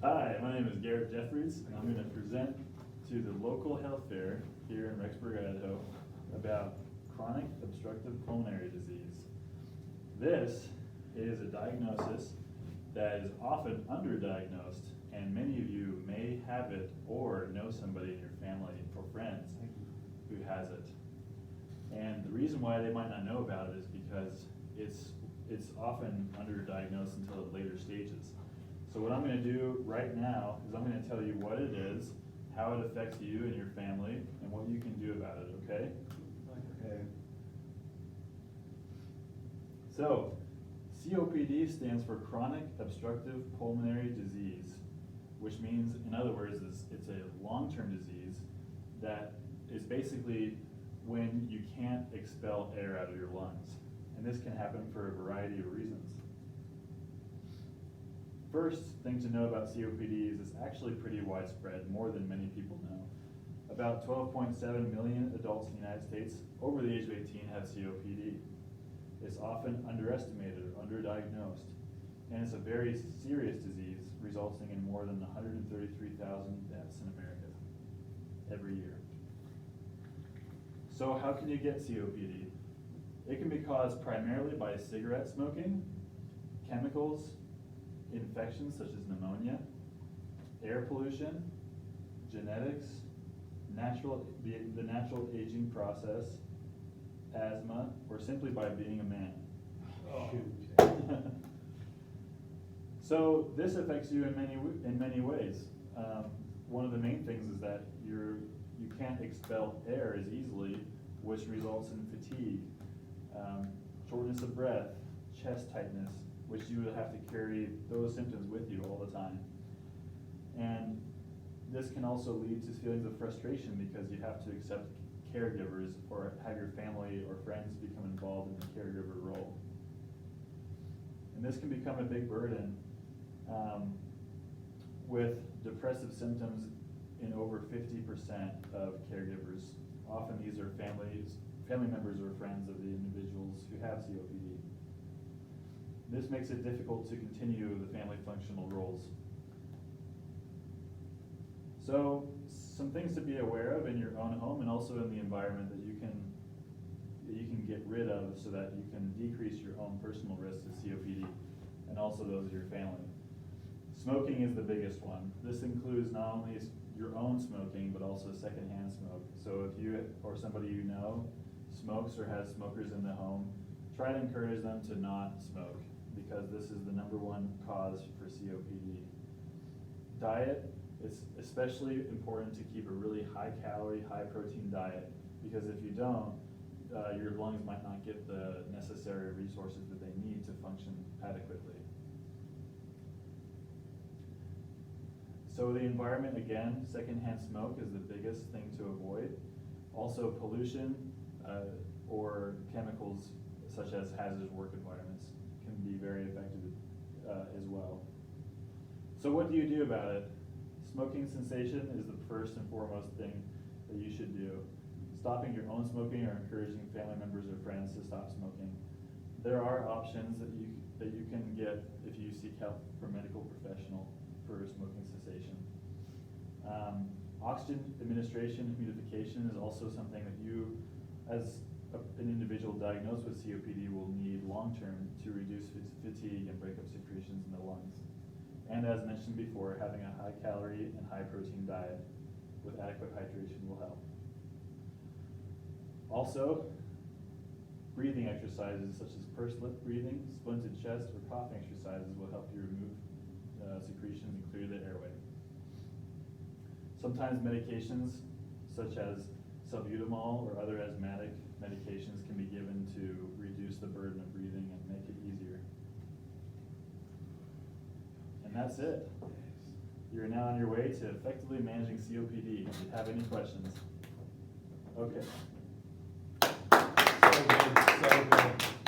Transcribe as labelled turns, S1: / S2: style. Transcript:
S1: Hi, my name is Garret Jefferies, and I'm going to present to the local health fair here in Rexburg, Idaho, about chronic obstructive pulmonary disease. This is a diagnosis that is often underdiagnosed, and many of you may have it or know somebody in your family or friends who has it. And the reason why they might not know about it is because it's often underdiagnosed until the later stages. So what I'm going to do right now is I'm going to tell you what it is, how it affects you and your family, and what you can do about it, okay?
S2: Okay.
S1: So, COPD stands for chronic obstructive pulmonary disease, which means, in other words, it's a long-term disease that is basically when you can't expel air out of your lungs. And this can happen for a variety of reasons. First thing to know about COPD is it's actually pretty widespread, more than many people know. About 12.7 million adults in the United States over the age of 18 have COPD. It's often underestimated or underdiagnosed, and it's a very serious disease resulting in more than 133,000 deaths in America every year. So how can you get COPD? It can be caused primarily by cigarette smoking, chemicals, infections such as pneumonia, air pollution, genetics, the natural aging process, asthma, or simply by being a man.
S2: Oh.
S1: So this affects you in many ways. One of the main things is that you can't expel air as easily, which results in fatigue, shortness of breath, chest tightness, which you will have to carry those symptoms with you all the time. And this can also lead to feelings of frustration because you have to accept caregivers or have your family or friends become involved in the caregiver role. And this can become a big burden with depressive symptoms in over 50% of caregivers. Often these are family members or friends of the individuals who have COPD. This makes it difficult to continue the family functional roles. So, some things to be aware of in your own home and also in the environment that you can get rid of so that you can decrease your own personal risk of COPD and also those of your family. Smoking is the biggest one. This includes not only your own smoking, but also secondhand smoke. So if you or somebody you know smokes or has smokers in the home, try to encourage them to not smoke because this is the #1 cause for COPD. Diet, it's especially important to keep a really high calorie, high protein diet because if you don't, your lungs might not get the necessary resources that they need to function adequately. So the environment, again, secondhand smoke is the biggest thing to avoid. Also pollution or chemicals such as hazardous work environments can be very effective as well. So what do you do about it? Smoking cessation is the first and foremost thing that you should do. Stopping your own smoking or encouraging family members or friends to stop smoking. There are options that you can get if you seek help from a medical professional for smoking cessation. Oxygen administration, humidification is also something that you, as an individual diagnosed with COPD, will need long-term to reduce fatigue and break up secretions in the lungs. And as mentioned before, having a high-calorie and high-protein diet with adequate hydration will help. Also, breathing exercises such as pursed lip breathing, splinted chest, or coughing exercises will help you remove secretions and clear the airway. Sometimes medications such as salbutamol or other asthmatic medications can be given to reduce the burden of breathing and make it easier. And that's it. You're now on your way to effectively managing COPD. If you have any questions. Okay.
S2: So good, so good.